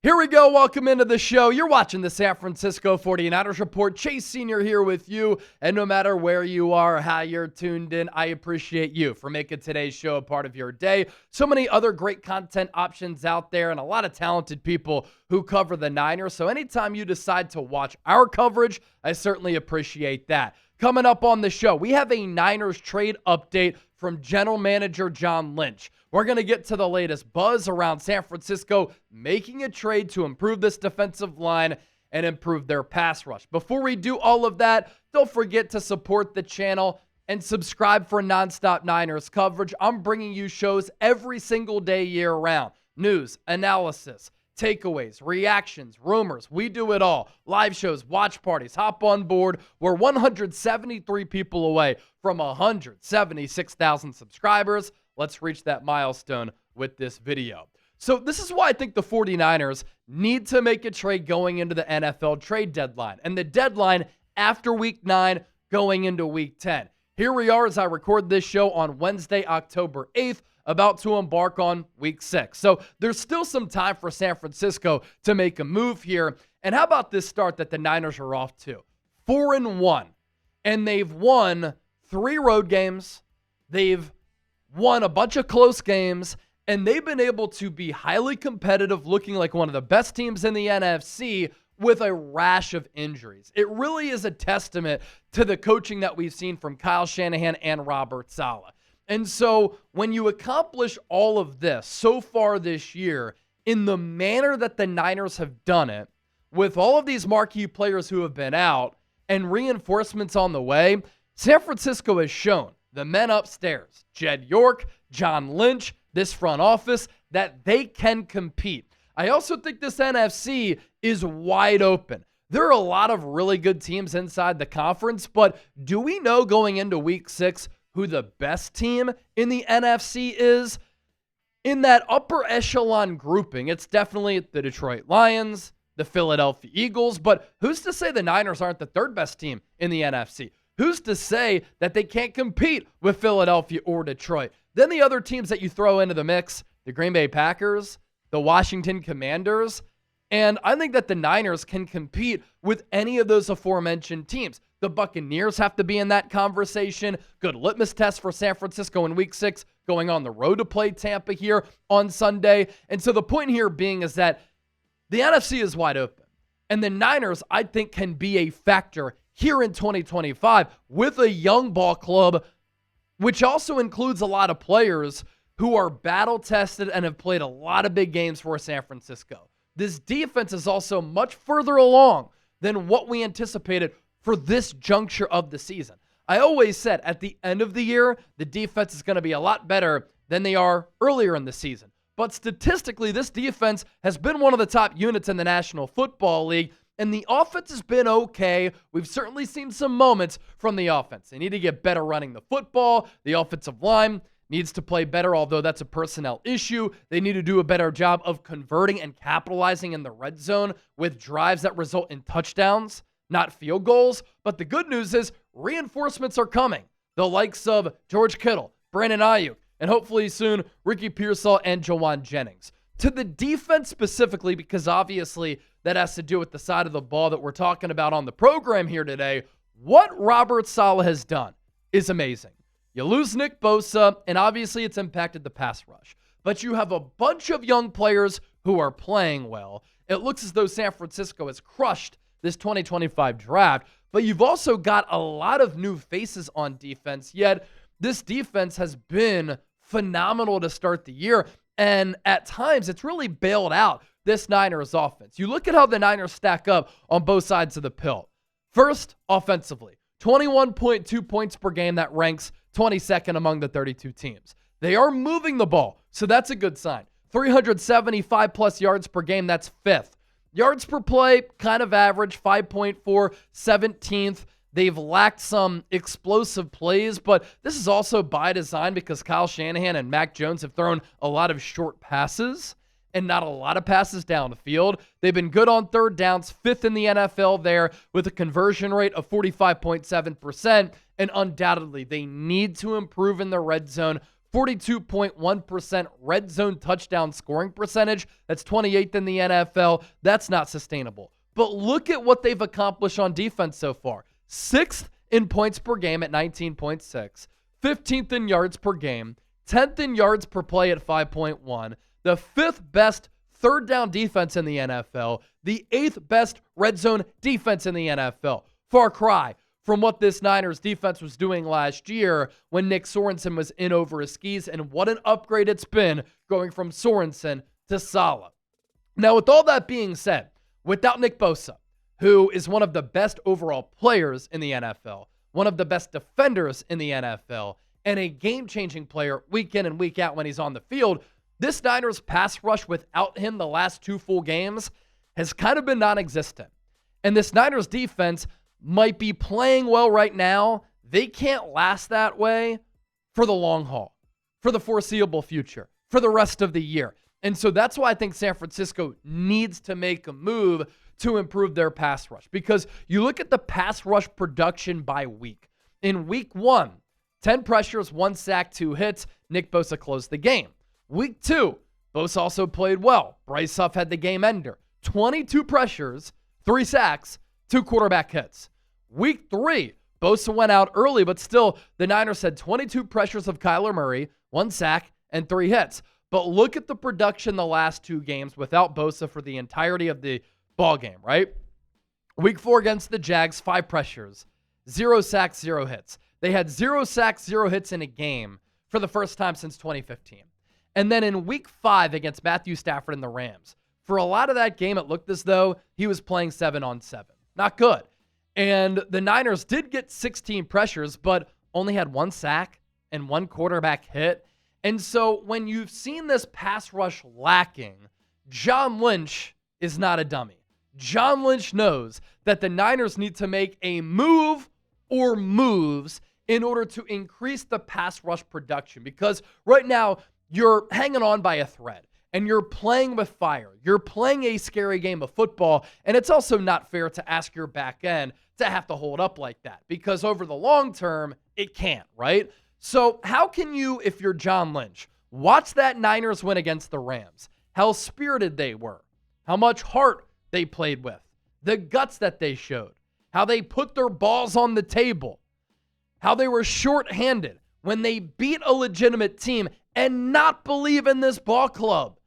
Here we go. Welcome into the show. You're watching the San Francisco 49ers Report. Chase Sr. here with you. And no matter where you are or how you're tuned in, I appreciate you for making today's show a part of your day. So many other great content options out there and a lot of talented people who cover the Niners. So anytime you decide to watch our coverage, I certainly appreciate that. Coming up on the show, we have a Niners trade update from General Manager John Lynch. We're going to get to the latest buzz around San Francisco making a trade to improve this defensive line and improve their pass rush. Before we do all of that, don't forget to support the channel and subscribe for nonstop Niners coverage. I'm bringing you shows every single day year-round. News, analysis, takeaways, reactions, rumors. We do it all. Live shows, watch parties, hop on board. We're 173 people away from 176,000 subscribers. Let's reach that milestone with this video. So this is why I think the 49ers need to make a trade going into the NFL trade deadline. And the deadline after Week 9 going into Week 10. Here we are as I record this show on Wednesday, October 8th, about to embark on Week 6. So there's still some time for San Francisco to make a move here. And how about this start that the Niners are off to? 4-1. And they've won 3 road games. They've won a bunch of close games, and they've been able to be highly competitive, looking like one of the best teams in the NFC with a rash of injuries. It really is a testament to the coaching that we've seen from Kyle Shanahan and Robert Saleh. And so when you accomplish all of this so far this year in the manner that the Niners have done it, with all of these marquee players who have been out and reinforcements on the way, San Francisco has shown the men upstairs, Jed York, John Lynch, this front office, that they can compete. I also think this NFC is wide open. There are a lot of really good teams inside the conference, but do we know going into Week 6 who the best team in the NFC is? In that upper echelon grouping, it's definitely the Detroit Lions, the Philadelphia Eagles, but who's to say the Niners aren't the third best team in the NFC? Who's to say that they can't compete with Philadelphia or Detroit? Then the other teams that you throw into the mix, the Green Bay Packers, the Washington Commanders, and I think that the Niners can compete with any of those aforementioned teams. The Buccaneers have to be in that conversation. Good litmus test for San Francisco in Week 6, going on the road to play Tampa here on Sunday. And so the point here being is that the NFC is wide open. And the Niners, I think, can be a factor here in 2025 with a young ball club, which also includes a lot of players who are battle-tested and have played a lot of big games for San Francisco. This defense is also much further along than what we anticipated for this juncture of the season. I always said at the end of the year, the defense is going to be a lot better than they are earlier in the season. But statistically, this defense has been one of the top units in the National Football League, and the offense has been okay. We've certainly seen some moments from the offense. They need to get better running the football. The offensive line needs to play better, although that's a personnel issue. They need to do a better job of converting and capitalizing in the red zone with drives that result in touchdowns, not field goals. But the good news is reinforcements are coming. The likes of George Kittle, Brandon Aiyuk, and hopefully soon Ricky Pearsall and Jauan Jennings. To the defense specifically, because obviously that has to do with the side of the ball that we're talking about on the program here today, what Robert Saleh has done is amazing. You lose Nick Bosa, and obviously it's impacted the pass rush. But you have a bunch of young players who are playing well. It looks as though San Francisco has crushed this 2025 draft, but you've also got a lot of new faces on defense, yet this defense has been phenomenal to start the year, and at times it's really bailed out this Niners offense. You look at how the Niners stack up on both sides of the pill. First, offensively, 21.2 points per game. That ranks 22nd among the 32 teams. They are moving the ball, so that's a good sign. 375 plus yards per game, that's 5th. Yards per play, kind of average, 5.4, 17th. They've lacked some explosive plays, but this is also by design because Kyle Shanahan and Mac Jones have thrown a lot of short passes and not a lot of passes down the field. They've been good on third downs, 5th in the NFL there with a conversion rate of 45.7%, and undoubtedly they need to improve in the red zone 42.1% red zone touchdown scoring percentage. That's 28th in the NFL. That's not sustainable. But look at what they've accomplished on defense so far. 6th in points per game at 19.6. 15th in yards per game. 10th in yards per play at 5.1. The 5th best third down defense in the NFL. The 8th best red zone defense in the NFL. Far cry from what this Niners defense was doing last year when Nick Sorensen was in over his skis, and what an upgrade it's been going from Sorensen to Saleh. Now, with all that being said, without Nick Bosa, who is one of the best overall players in the NFL, one of the best defenders in the NFL, and a game-changing player week in and week out when he's on the field, this Niners pass rush without him the last 2 full games has kind of been non-existent. And this Niners defense might be playing well right now. They can't last that way for the long haul, for the foreseeable future, for the rest of the year. And so that's why I think San Francisco needs to make a move to improve their pass rush. Because you look at the pass rush production by week. In week 1, 10 pressures, 1 sack, 2 hits. Nick Bosa closed the game. Week 2, Bosa also played well. Bryce Huff had the game ender. 22 pressures, 3 sacks, 2 quarterback hits. Week 3, Bosa went out early, but still, the Niners had 22 pressures of Kyler Murray, 1 sack, and 3 hits. But look at the production the last 2 games without Bosa for the entirety of the ball game, right? Week 4 against the Jags, 5 pressures, 0 sacks, 0 hits. They had 0 sacks, 0 hits in a game for the first time since 2015. And then in week 5 against Matthew Stafford and the Rams, for a lot of that game, it looked as though he was playing 7-on-7. Not good. And the Niners did get 16 pressures, but only had 1 sack and 1 quarterback hit. And so when you've seen this pass rush lacking, John Lynch is not a dummy. John Lynch knows that the Niners need to make a move or moves in order to increase the pass rush production. Because right now, you're hanging on by a thread. And you're playing with fire. You're playing a scary game of football. And it's also not fair to ask your back end to have to hold up like that. Because over the long term, it can't, right? So how can you, if you're John Lynch, watch that Niners win against the Rams? How spirited they were. How much heart they played with. The guts that they showed. How they put their balls on the table. How they were shorthanded when they beat a legitimate team and not believe in this ball club.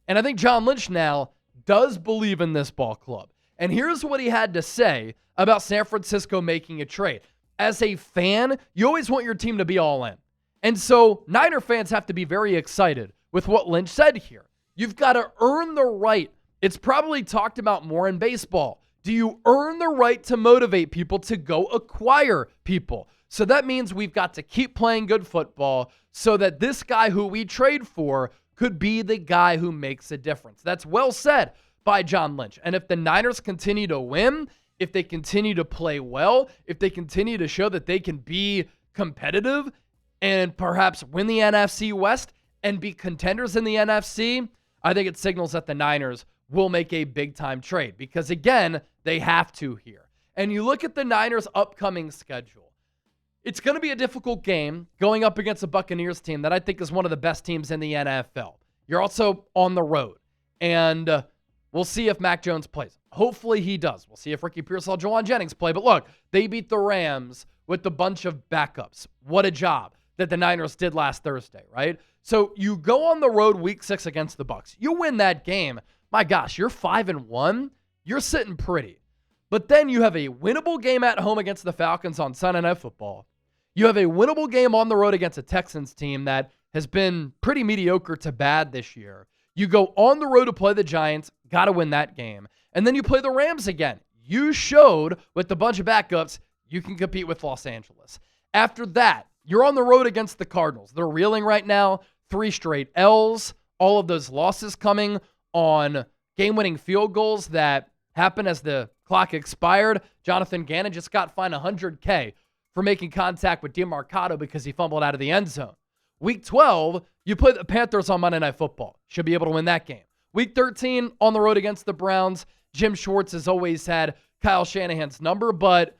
And I think John Lynch now does believe in this ball club. And here's what he had to say about San Francisco making a trade. As a fan, you always want your team to be all in. And so Niner fans have to be very excited with what Lynch said here. You've got to earn the right. It's probably talked about more in baseball. Do you earn the right to motivate people to go acquire people? So that means we've got to keep playing good football so that this guy who we trade for could be the guy who makes a difference. That's well said by John Lynch. And if the Niners continue to win, if they continue to play well, if they continue to show that they can be competitive and perhaps win the NFC West and be contenders in the NFC, I think it signals that the Niners will make a big-time trade because, again, they have to here. And you look at the Niners' upcoming schedule. It's going to be a difficult game going up against a Buccaneers team that I think is one of the best teams in the NFL. You're also on the road. And we'll see if Mac Jones plays. Hopefully he does. We'll see if Ricky Pearsall, Jauan Jennings play. But look, they beat the Rams with a bunch of backups. What a job that the Niners did last Thursday, right? So you go on the road week 6 against the Bucs. You win that game. My gosh, you're 5-1. You're sitting pretty. But then you have a winnable game at home against the Falcons on Sunday Night Football. You have a winnable game on the road against a Texans team that has been pretty mediocre to bad this year. You go on the road to play the Giants, got to win that game. And then you play the Rams again. You showed with a bunch of backups you can compete with Los Angeles. After that, you're on the road against the Cardinals. They're reeling right now, 3 straight L's, all of those losses coming on game-winning field goals that happened as the clock expired. Jonathan Gannon just got fined $100K for making contact with DeMarcado because he fumbled out of the end zone. Week 12, you play the Panthers on Monday Night Football. Should be able to win that game. Week 13, on the road against the Browns. Jim Schwartz has always had Kyle Shanahan's number, but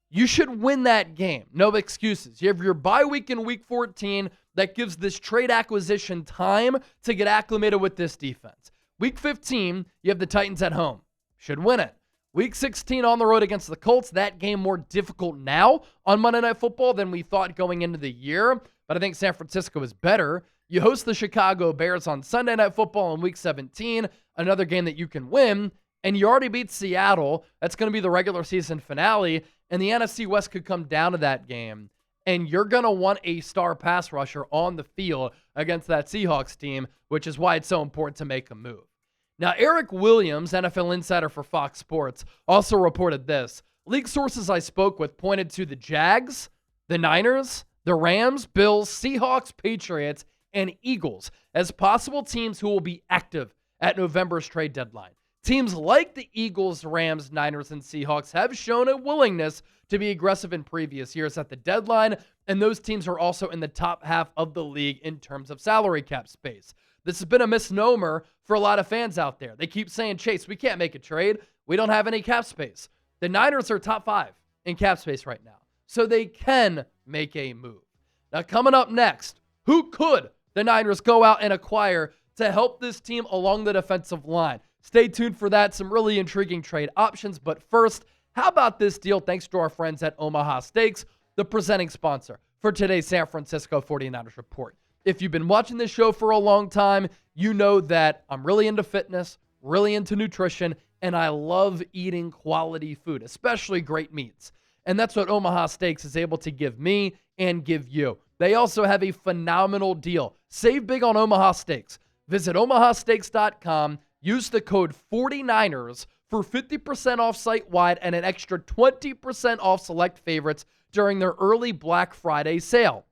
you should win that game. No excuses. You have your bye week in week 14. that gives this trade acquisition time to get acclimated with this defense. Week 15, you have the Titans at home. Should win it. Week 16 on the road against the Colts. That game more difficult now on Monday Night Football than we thought going into the year. But I think San Francisco is better. You host the Chicago Bears on Sunday Night Football in Week 17, another game that you can win. And you already beat Seattle. That's going to be the regular season finale. And the NFC West could come down to that game. And you're going to want a star pass rusher on the field against that Seahawks team, which is why it's so important to make a move. Now, Eric Williams, NFL insider for Fox Sports, also reported this. League sources I spoke with pointed to the Jags, the Niners, the Rams, Bills, Seahawks, Patriots, and Eagles as possible teams who will be active at November's trade deadline. Teams like the Eagles, Rams, Niners, and Seahawks have shown a willingness to be aggressive in previous years at the deadline, and those teams are also in the top half of the league in terms of salary cap space. This has been a misnomer for a lot of fans out there. They keep saying, Chase, we can't make a trade. We don't have any cap space. The Niners are top 5 in cap space right now, so they can make a move. Now, coming up next, who could the Niners go out and acquire to help this team along the defensive line? Stay tuned for that. Some really intriguing trade options. But first, how about this deal thanks to our friends at Omaha Steaks, the presenting sponsor for today's San Francisco 49ers Report. If you've been watching this show for a long time, you know that I'm really into fitness, really into nutrition, and I love eating quality food, especially great meats. And that's what Omaha Steaks is able to give me and give you. They also have a phenomenal deal. Save big on Omaha Steaks. Visit omahasteaks.com. Use the code 49ers for 50% off site-wide and an extra 20% off select favorites during their early Black Friday sale.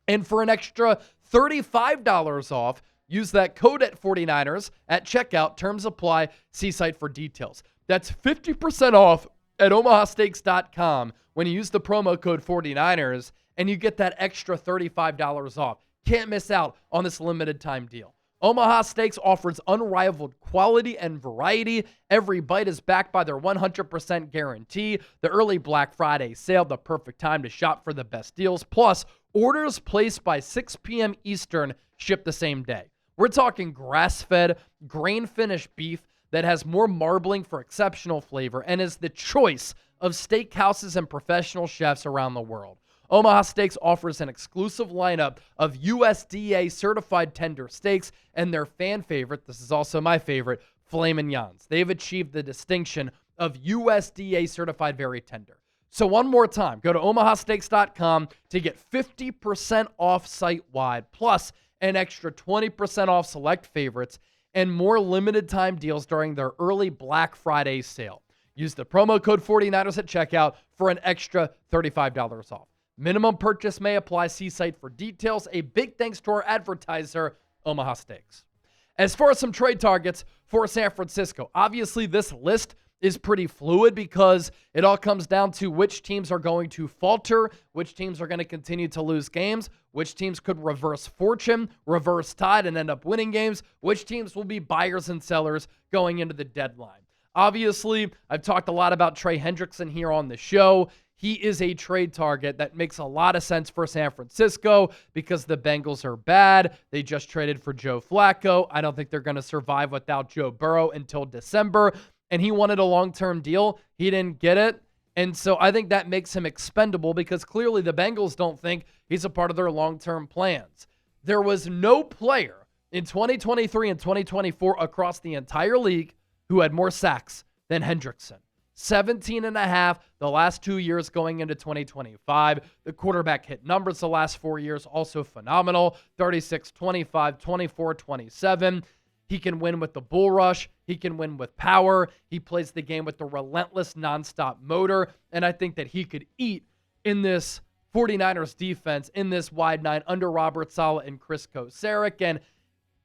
And for an extra $35 off, use that code at 49ers at checkout. Terms apply. See site for details. That's 50% off at omahasteaks.com when you use the promo code 49ers, and you get that extra $35 off. Can't miss out on this limited time deal. Omaha Steaks offers unrivaled quality and variety. Every bite is backed by their 100% guarantee. The early Black Friday sale, the perfect time to shop for the best deals. Plus, orders placed by 6 p.m. Eastern ship the same day. We're talking grass-fed, grain-finished beef that has more marbling for exceptional flavor and is the choice of steakhouses and professional chefs around the world. Omaha Steaks offers an exclusive lineup of USDA certified tender steaks and their fan favorite, this is also my favorite, filet mignons. They've achieved the distinction of USDA certified very tender. So one more time, go to omahasteaks.com to get 50% off site-wide, plus an extra 20% off select favorites and more limited time deals during their early Black Friday sale. Use the promo code 49ers at checkout for an extra $35 off. Minimum purchase may apply. See site for details. A big thanks to our advertiser, Omaha Steaks. As far as some trade targets for San Francisco, obviously this list is pretty fluid because it all comes down to which teams are going to falter, which teams are going to continue to lose games, which teams could reverse fortune, reverse tide, and end up winning games, which teams will be buyers and sellers going into the deadline. Obviously, I've talked a lot about Trey Hendrickson here on the show. He is a trade target that makes a lot of sense for San Francisco because the Bengals are bad. They just traded for Joe Flacco. I don't think they're going to survive without Joe Burrow until December. And he wanted a long-term deal. He didn't get it. And so I think that makes him expendable because clearly the Bengals don't think he's a part of their long-term plans. There was no player in 2023 and 2024 across the entire league who had more sacks than Hendrickson. 17.5 the last 2 years going into 2025. The quarterback hit numbers the last 4 years, also phenomenal. 36, 25, 24, 27. He can win with the bull rush. He can win with power. He plays the game with the relentless nonstop motor. And I think that he could eat in this 49ers defense, in this wide nine under Robert Saleh and Chris Kocurek. And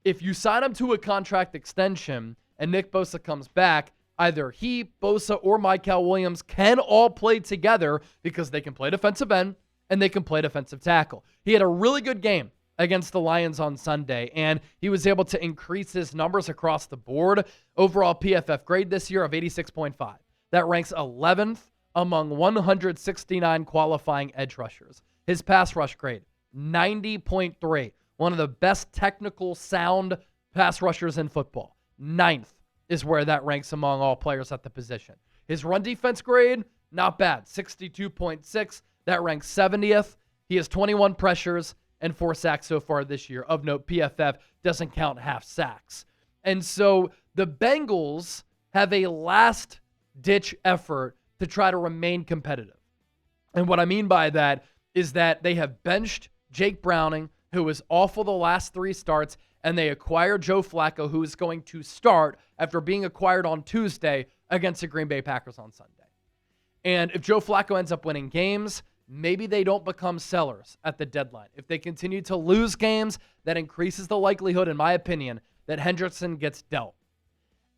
if you sign him to a contract extension and Nick Bosa comes back, either he, Bosa, or Myles Williams can all play together because they can play defensive end and they can play defensive tackle. He had a really good game against the Lions on Sunday, and he was able to increase his numbers across the board. Overall PFF grade this year of 86.5. That ranks 11th among 169 qualifying edge rushers. His pass rush grade, 90.3. One of the best technical sound pass rushers in football. 9th is where that ranks among all players at the position. His run defense grade, not bad. 62.6. That ranks 70th. He has 21 pressures and 4 sacks so far this year. Of note, PFF doesn't count half sacks. And so the Bengals have a last-ditch effort to try to remain competitive. And what I mean by that is that they have benched Jake Browning, who was awful the last 3 starts, and they acquired Joe Flacco, who is going to start after being acquired on Tuesday against the Green Bay Packers on Sunday. And if Joe Flacco ends up winning games, maybe they don't become sellers at the deadline. If they continue to lose games, that increases the likelihood, in my opinion, that Hendrickson gets dealt.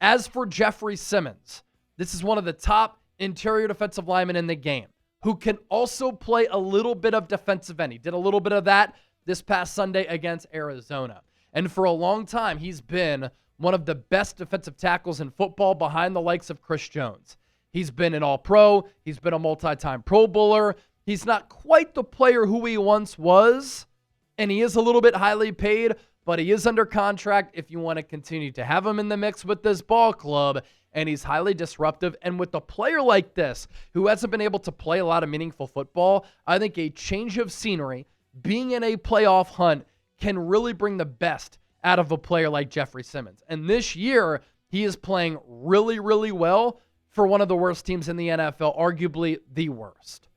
As for Jeffery Simmons, this is one of the top interior defensive linemen in the game who can also play a little bit of defensive end. He did a little bit of that this past Sunday against Arizona. And for a long time, he's been one of the best defensive tackles in football behind the likes of Chris Jones. He's been an All-Pro. He's been a multi-time Pro Bowler. He's not quite the player who he once was, and he is a little bit highly paid, but he is under contract if you want to continue to have him in the mix with this ball club, and he's highly disruptive. And with a player like this, who hasn't been able to play a lot of meaningful football, I think a change of scenery, being in a playoff hunt, can really bring the best out of a player like Jeffery Simmons. And this year, he is playing really, really well for one of the worst teams in the NFL, arguably the worst.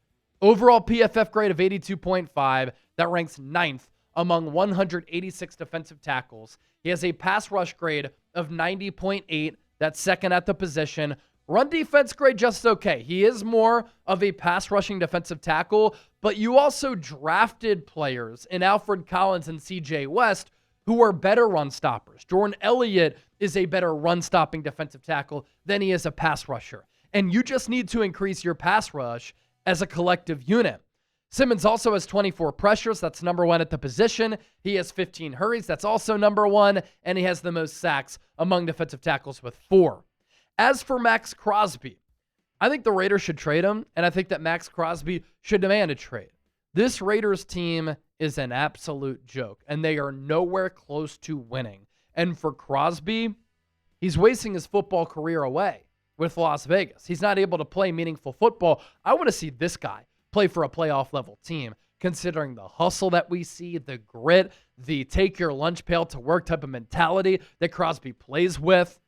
Overall PFF grade of 82.5, that ranks 9th among 186 defensive tackles. He has a pass rush grade of 90.8, that's second at the position. Run defense grade just okay. He is more of a pass rushing defensive tackle, but you also drafted players in Alfred Collins and CJ West who are better run stoppers. Jordan Elliott is a better run stopping defensive tackle than he is a pass rusher. And you just need to increase your pass rush as a collective unit. Simmons also has 24 pressures. That's number 1 at the position. He has 15 hurries. That's also number 1. And he has the most sacks among defensive tackles with 4. As for Maxx Crosby, I think the Raiders should trade him, and I think that Maxx Crosby should demand a trade. This Raiders team is an absolute joke, and they are nowhere close to winning. And for Crosby, he's wasting his football career away with Las Vegas. He's not able to play meaningful football. I want to see this guy play for a playoff level team, considering the hustle that we see, the grit, the take your lunch pail to work type of mentality that Crosby plays with.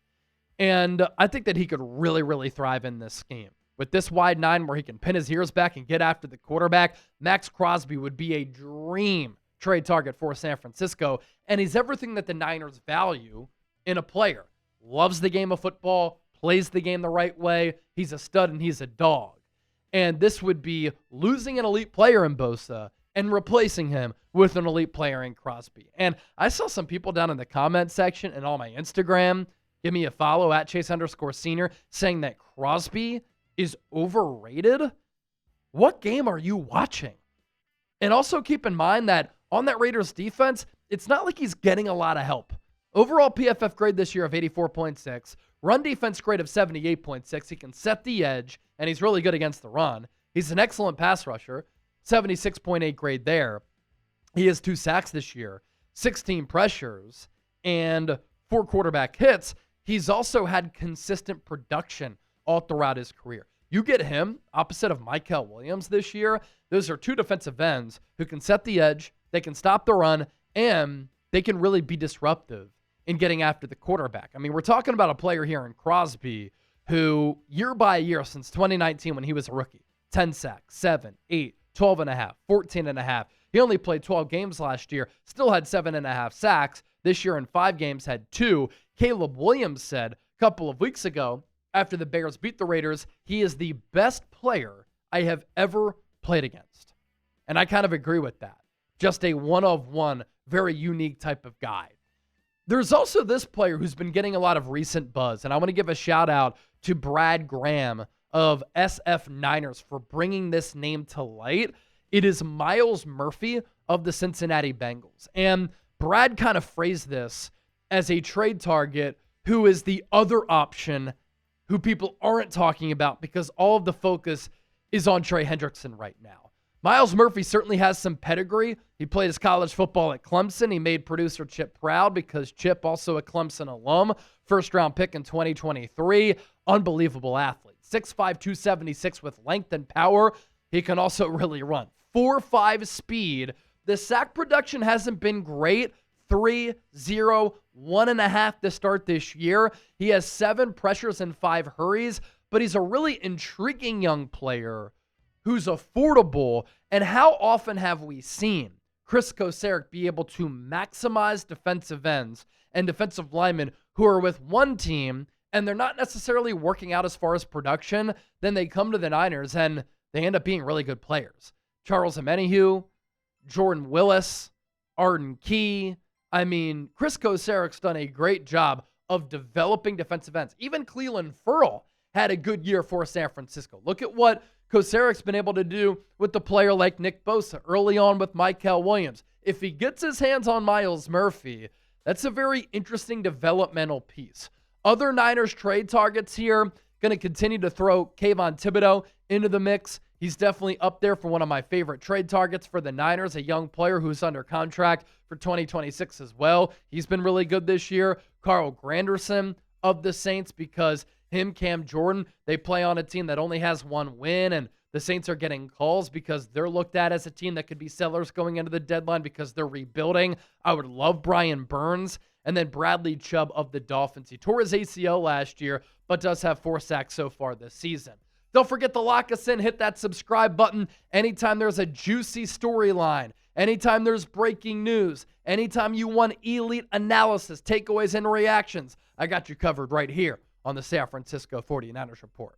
And I think that he could really, really thrive in this scheme. With this wide 9 where he can pin his ears back and get after the quarterback, Maxx Crosby would be a dream trade target for San Francisco. And he's everything that the Niners value in a player. Loves the game of football, plays the game the right way. He's a stud and he's a dog. And this would be losing an elite player in Bosa and replacing him with an elite player in Crosby. And I saw some people down in the comment section and on my Instagram, give me a follow at Chase_senior, saying that Crosby is overrated. What game are you watching? And also keep in mind that on that Raiders defense, it's not like he's getting a lot of help. Overall PFF grade this year of 84.6, run defense grade of 78.6. He can set the edge, and he's really good against the run. He's an excellent pass rusher, 76.8 grade there. He has 2 sacks this year, 16 pressures, and 4 quarterback hits. He's also had consistent production all throughout his career. You get him opposite of Myles Williams this year. Those are 2 defensive ends who can set the edge, they can stop the run, and they can really be disruptive in getting after the quarterback. I mean, we're talking about a player here in Crosby who year by year since 2019 when he was a rookie, 10 sacks, 7, 8, 12 and a half, 14 and a half. He only played 12 games last year, still had 7.5 sacks. This year in 5 games had 2. Caleb Williams said a couple of weeks ago after the Bears beat the Raiders, he is the best player I have ever played against. And I kind of agree with that. Just a one-of-one, very unique type of guy. There's also this player who's been getting a lot of recent buzz, and I want to give a shout out to Brad Graham of SF Niners for bringing this name to light. It is Myles Murphy of the Cincinnati Bengals. And Brad kind of phrased this as a trade target who is the other option who people aren't talking about because all of the focus is on Trey Hendrickson right now. Myles Murphy certainly has some pedigree. He played his college football at Clemson. He made producer Chip proud because Chip, also a Clemson alum, first-round pick in 2023. Unbelievable athlete. 6'5", 276 with length and power. He can also really run. 4.5 speed. The sack production hasn't been great. 3, 0, 1.5 to start this year. He has 7 pressures and 5 hurries, but he's a really intriguing young player who's affordable. And how often have we seen Kris Kocurek be able to maximize defensive ends and defensive linemen who are with one team and they're not necessarily working out as far as production, then they come to the Niners and they end up being really good players. Charles Omenihu, Jordan Willis, Arden Key. I mean, Kris Kocurek's done a great job of developing defensive ends. Even Cleveland Ferrell had a good year for San Francisco. Look at what Kocurek's been able to do with the player like Nick Bosa early on with Myles Williams. If he gets his hands on Myles Murphy, that's a very interesting developmental piece. Other Niners trade targets here, going to continue to throw Kayvon Thibodeaux into the mix. He's definitely up there for one of my favorite trade targets for the Niners, a young player who's under contract for 2026 as well. He's been really good this year. Carl Granderson of the Saints, because him, Cam Jordan, they play on a team that only has 1 win, and the Saints are getting calls because they're looked at as a team that could be sellers going into the deadline because they're rebuilding. I would love Brian Burns. And then Bradley Chubb of the Dolphins. He tore his ACL last year, but does have 4 sacks so far this season. Don't forget to lock us in. Hit that subscribe button anytime there's a juicy storyline, anytime there's breaking news, anytime you want elite analysis, takeaways, and reactions. I got you covered right here on the San Francisco 49ers Report.